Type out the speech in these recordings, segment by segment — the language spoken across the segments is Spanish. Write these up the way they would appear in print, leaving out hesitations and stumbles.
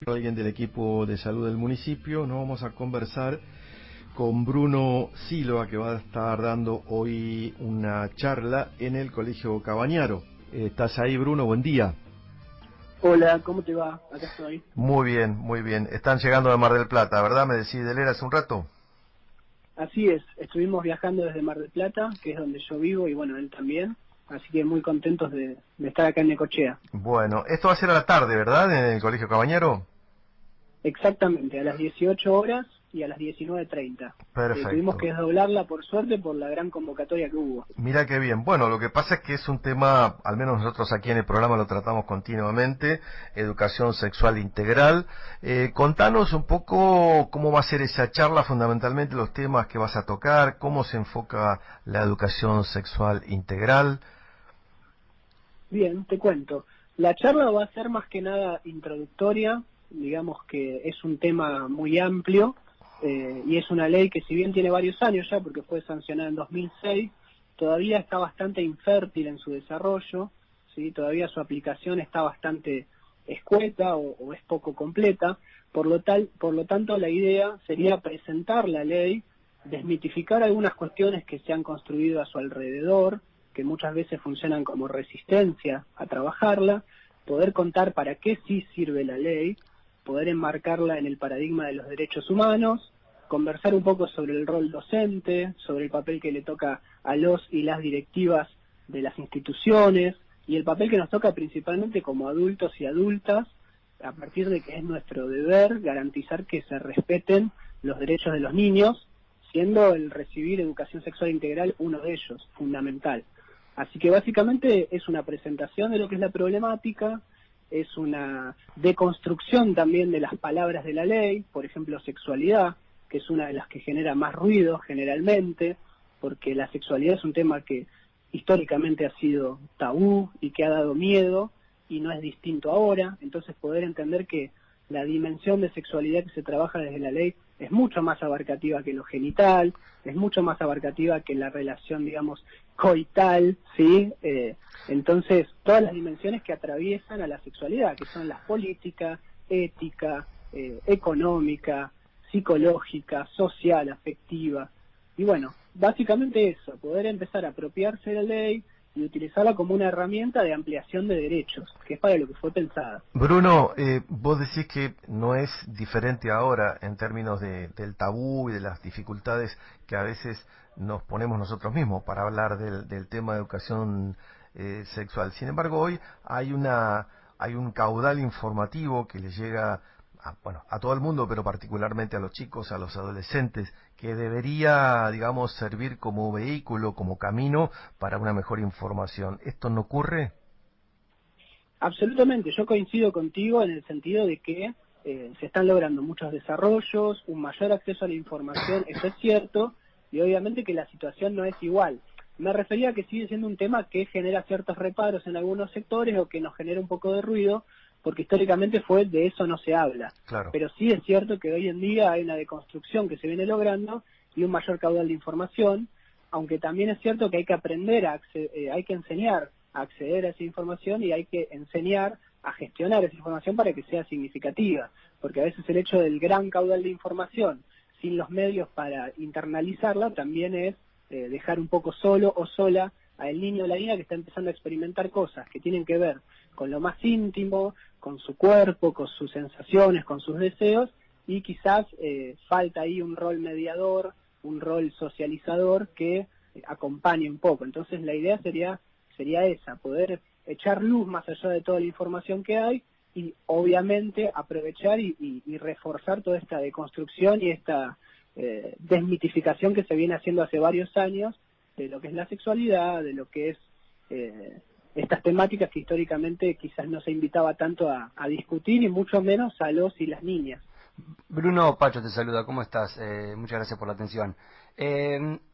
Alguien del equipo de salud del municipio. Nos vamos a conversar con Bruno Silva, que va a estar dando hoy una charla en el Colegio Cabañaro. ¿Estás ahí, Bruno? Buen día. Hola, ¿cómo te va? Acá estoy. Muy bien, muy bien. Están llegando de Mar del Plata, ¿verdad? Me decís de leer hace un rato. Así es, estuvimos viajando desde Mar del Plata, que es donde yo vivo, y bueno, él también. Así que muy contentos de estar acá en Necochea. Bueno, esto va a ser a la tarde, ¿verdad? En el Colegio Cabañaro. Exactamente, a las 18 horas y a las 19:30. Tuvimos Perfecto. que desdoblarla, por suerte, por la gran convocatoria que hubo. Mira qué bien. Bueno, lo que pasa es que es un tema, al menos nosotros aquí en el programa lo tratamos continuamente, educación sexual integral. Contanos un poco cómo va a ser esa charla, fundamentalmente los temas que vas a tocar, cómo se enfoca la educación sexual integral. Bien, te cuento. La charla va a ser más que nada introductoria, digamos que es un tema muy amplio y es una ley que si bien tiene varios años ya, porque fue sancionada en 2006, todavía está bastante infértil en su desarrollo, ¿sí? Todavía su aplicación está bastante escueta o es poco completa, por lo tanto la idea sería presentar la ley, desmitificar algunas cuestiones que se han construido a su alrededor, que muchas veces funcionan como resistencia a trabajarla, poder contar para qué sí sirve la ley, poder enmarcarla en el paradigma de los derechos humanos, conversar un poco sobre el rol docente, sobre el papel que le toca a los y las directivas de las instituciones y el papel que nos toca principalmente como adultos y adultas, a partir de que es nuestro deber garantizar que se respeten los derechos de los niños, siendo el recibir educación sexual integral uno de ellos, fundamental. Así que básicamente es una presentación de lo que es la problemática, es una deconstrucción también de las palabras de la ley, por ejemplo sexualidad, que es una de las que genera más ruido generalmente, porque la sexualidad es un tema que históricamente ha sido tabú y que ha dado miedo y no es distinto ahora, entonces poder entender que la dimensión de sexualidad que se trabaja desde la ley es mucho más abarcativa que lo genital, es mucho más abarcativa que la relación, digamos, coital, ¿sí? Entonces, todas las dimensiones que atraviesan a la sexualidad, que son las política, ética, económica, psicológica, social, afectiva. Y bueno, básicamente eso, poder empezar a apropiarse de la ley y utilizarla como una herramienta de ampliación de derechos, que es para lo que fue pensada. Bruno, vos decís que no es diferente ahora en términos del tabú y de las dificultades que a veces nos ponemos nosotros mismos para hablar del tema de educación sexual. Sin embargo, hoy hay un caudal informativo que le llega bueno, a todo el mundo, pero particularmente a los chicos, a los adolescentes, que debería, digamos, servir como vehículo, como camino para una mejor información. ¿Esto no ocurre? Absolutamente, yo coincido contigo en el sentido de que se están logrando muchos desarrollos, un mayor acceso a la información, eso es cierto, y obviamente que la situación no es igual. Me refería a que sigue siendo un tema que genera ciertos reparos en algunos sectores o que nos genera un poco de ruido, porque históricamente fue de eso no se habla. Claro. Pero sí es cierto que hoy en día hay una deconstrucción que se viene logrando y un mayor caudal de información, aunque también es cierto que hay que aprender, hay que enseñar a acceder a esa información y hay que enseñar a gestionar esa información para que sea significativa, porque a veces el hecho del gran caudal de información sin los medios para internalizarla también es dejar un poco solo o sola al niño o la niña que está empezando a experimentar cosas que tienen que ver con lo más íntimo, con su cuerpo, con sus sensaciones, con sus deseos, y quizás falta ahí un rol mediador, un rol socializador que acompañe un poco. Entonces la idea sería esa, poder echar luz más allá de toda la información que hay y obviamente aprovechar y reforzar toda esta deconstrucción y esta desmitificación que se viene haciendo hace varios años de lo que es la sexualidad, de lo que es estas temáticas que históricamente quizás no se invitaba tanto a discutir y mucho menos a los y las niñas. Bruno Pacho te saluda, ¿cómo estás? Muchas gracias por la atención.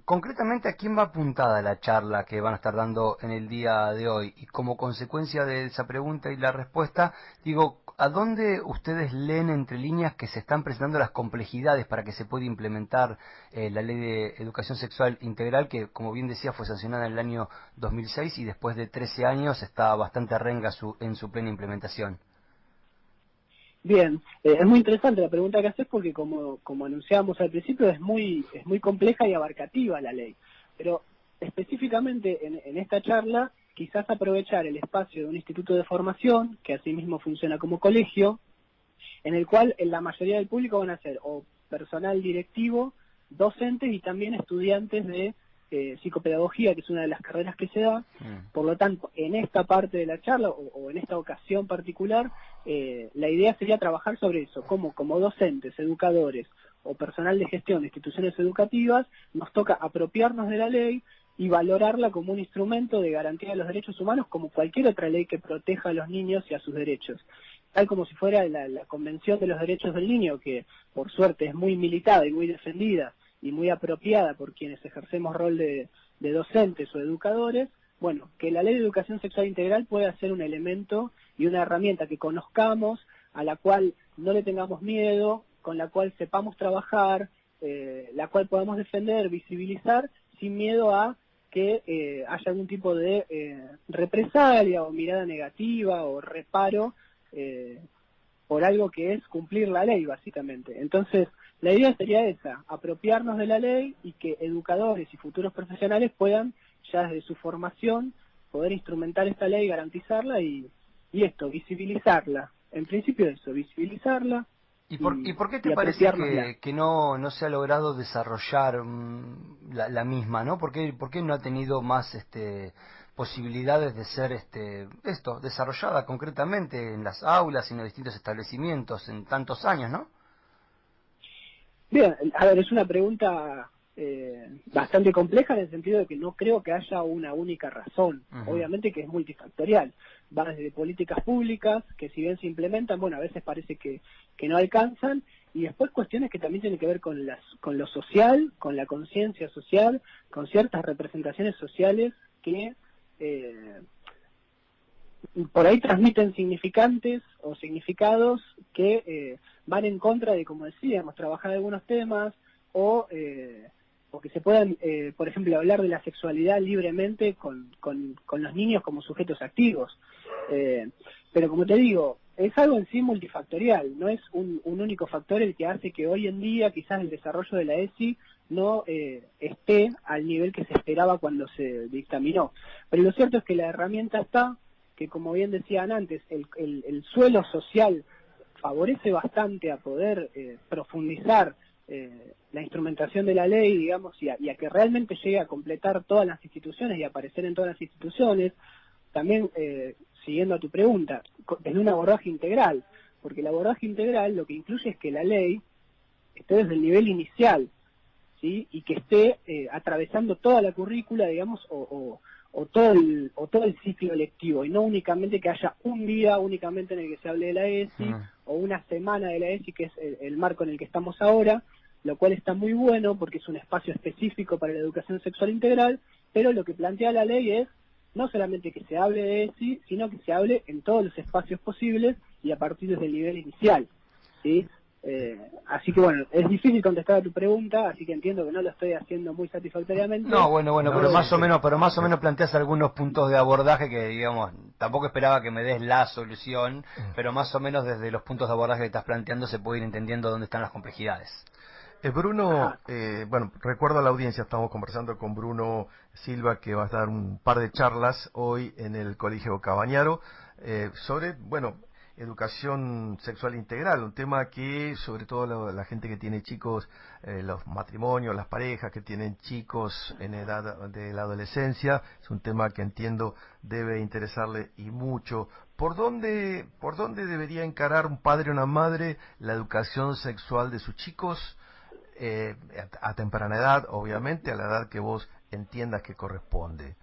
Concretamente, ¿a quién va apuntada la charla que van a estar dando en el día de hoy? Y como consecuencia de esa pregunta y la respuesta, digo, ¿a dónde ustedes leen entre líneas que se están presentando las complejidades para que se pueda implementar la ley de educación sexual integral que, como bien decía, fue sancionada en el año 2006 y después de 13 años está bastante renga en su plena implementación? Bien, es muy interesante la pregunta que haces porque como anunciábamos al principio es muy compleja y abarcativa la ley. Pero específicamente en esta charla quizás aprovechar el espacio de un instituto de formación que asimismo funciona como colegio, en el cual la mayoría del público van a ser o personal directivo, docentes y también estudiantes de psicopedagogía, que es una de las carreras que se da. Por lo tanto, en esta parte de la charla o en esta ocasión particular, la idea sería trabajar sobre eso, como docentes, educadores o personal de gestión de instituciones educativas, nos toca apropiarnos de la ley y valorarla como un instrumento de garantía de los derechos humanos, como cualquier otra ley que proteja a los niños y a sus derechos. Tal como si fuera la Convención de los Derechos del Niño, que por suerte es muy militada y muy defendida y muy apropiada por quienes ejercemos rol de docentes o educadores. Bueno, que la Ley de Educación Sexual Integral pueda ser un elemento y una herramienta que conozcamos, a la cual no le tengamos miedo, con la cual sepamos trabajar, la cual podamos defender, visibilizar, sin miedo a que haya algún tipo de represalia o mirada negativa o reparo por algo que es cumplir la ley, básicamente. Entonces, la idea sería esa, apropiarnos de la ley y que educadores y futuros profesionales puedan, ya desde su formación, poder instrumentar esta ley, garantizarla y visibilizarla. En principio eso, visibilizarla. ¿Y por qué te parece que no se ha logrado desarrollar la misma, ¿no? ¿Por qué no ha tenido más posibilidades de ser desarrollada concretamente en las aulas y en los distintos establecimientos en tantos años, ¿no? Bien, a ver, es una pregunta bastante compleja en el sentido de que no creo que haya una única razón. Obviamente que es multifactorial. Va desde políticas públicas, que si bien se implementan, bueno, a veces parece que no alcanzan, y después cuestiones que también tienen que ver con lo social, con la conciencia social, con ciertas representaciones sociales que por ahí transmiten significantes o significados que van en contra de, como decíamos, trabajar algunos temas o que se puedan, por ejemplo, hablar de la sexualidad libremente con los niños como sujetos activos. Pero como te digo, es algo en sí multifactorial, no es un único factor el que hace que hoy en día quizás el desarrollo de la ESI no esté al nivel que se esperaba cuando se dictaminó. Pero lo cierto es que la herramienta está, que como bien decían antes, el suelo social favorece bastante a poder profundizar la instrumentación de la ley, digamos, y a que realmente llegue a completar todas las instituciones y aparecer en todas las instituciones. También, siguiendo a tu pregunta, en un abordaje integral, porque el abordaje integral lo que incluye es que la ley esté desde el nivel inicial, ¿sí? Y que esté atravesando toda la currícula, digamos, o todo el ciclo lectivo, y no únicamente que haya un día únicamente en el que se hable de la ESI, o una semana de la ESI, que es el marco en el que estamos ahora, lo cual está muy bueno porque es un espacio específico para la educación sexual integral, pero lo que plantea la ley es no solamente que se hable de ESI, sino que se hable en todos los espacios posibles y a partir desde el nivel inicial, ¿sí? Así que bueno, es difícil contestar a tu pregunta, así que entiendo que no lo estoy haciendo muy satisfactoriamente. No, bueno, pero más o menos planteas algunos puntos de abordaje que, digamos, tampoco esperaba que me des la solución, pero más o menos desde los puntos de abordaje que estás planteando se puede ir entendiendo dónde están las complejidades. Bruno, bueno, recuerdo a la audiencia, estamos conversando con Bruno Silva, que va a dar un par de charlas hoy en el Colegio Cabañaro sobre, bueno, educación sexual integral, un tema que sobre todo la gente que tiene chicos, los matrimonios, las parejas que tienen chicos en edad de la adolescencia, es un tema que entiendo debe interesarle y mucho. ¿Por dónde debería encarar un padre o una madre la educación sexual de sus chicos? A temprana edad, obviamente, a la edad que vos entiendas que corresponde.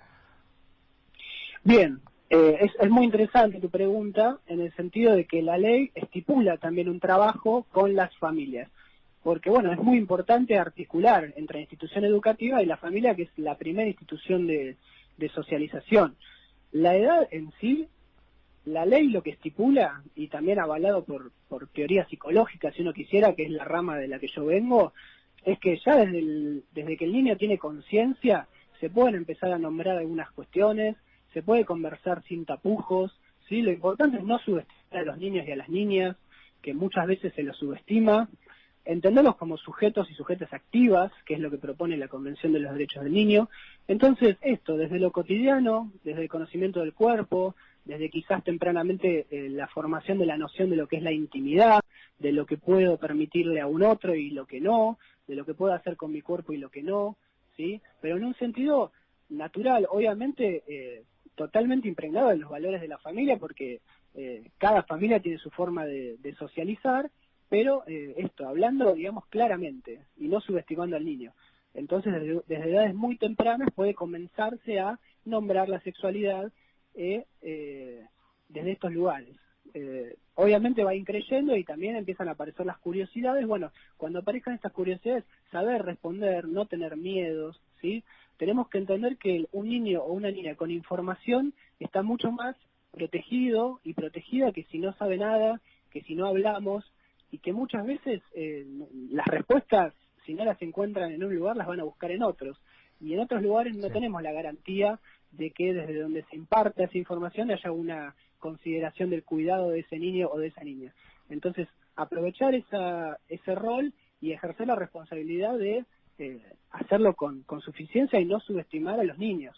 Bien, es muy interesante tu pregunta en el sentido de que la ley estipula también un trabajo con las familias, porque bueno, es muy importante articular entre la institución educativa y la familia, que es la primera institución de socialización. La edad en sí, la ley lo que estipula, y también avalado por teoría psicológica, si uno quisiera, que es la rama de la que yo vengo, es que ya desde que el niño tiene conciencia, se pueden empezar a nombrar algunas cuestiones, se puede conversar sin tapujos, ¿sí? Lo importante es no subestimar a los niños y a las niñas, que muchas veces se los subestima, entenderlos como sujetos y sujetas activas, que es lo que propone la Convención de los Derechos del Niño. Entonces, esto, desde lo cotidiano, desde el conocimiento del cuerpo, desde quizás tempranamente la formación de la noción de lo que es la intimidad, de lo que puedo permitirle a un otro y lo que no, de lo que puedo hacer con mi cuerpo y lo que no, ¿sí? Pero en un sentido natural, obviamente totalmente impregnado en los valores de la familia, porque cada familia tiene su forma de socializar, pero esto, hablando, digamos, claramente y no subestimando al niño. Entonces, desde edades muy tempranas puede comenzarse a nombrar la sexualidad desde estos lugares. Obviamente va increyendo y también empiezan a aparecer las curiosidades. Bueno, cuando aparezcan estas curiosidades, saber responder, no tener miedos, ¿sí? Tenemos que entender que un niño o una niña con información está mucho más protegido y protegida que si no sabe nada, que si no hablamos, y que muchas veces las respuestas, si no las encuentran en un lugar, las van a buscar en otros. Y en otros lugares no tenemos la garantía de que desde donde se imparte esa información haya una consideración del cuidado de ese niño o de esa niña. Entonces, aprovechar ese rol y ejercer la responsabilidad de hacerlo con suficiencia y no subestimar a los niños.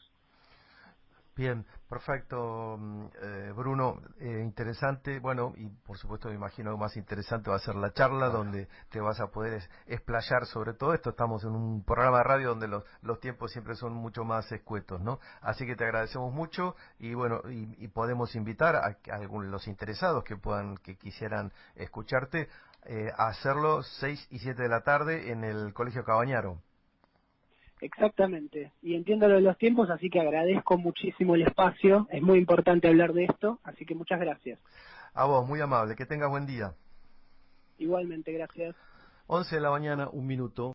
Bien, perfecto, Bruno, interesante, bueno, y por supuesto me imagino que más interesante va a ser la charla donde te vas a poder explayar sobre todo esto. Estamos en un programa de radio donde los tiempos siempre son mucho más escuetos, ¿no? Así que te agradecemos mucho y bueno, y podemos invitar a algunos de los interesados que quisieran escucharte a hacerlo 6 y 7 de la tarde en el Colegio Cabañaro. Exactamente, y entiendo lo de los tiempos, así que agradezco muchísimo el espacio, es muy importante hablar de esto, así que muchas gracias. A vos, muy amable, que tengas buen día. Igualmente, gracias. 11 de la mañana, 1 minuto.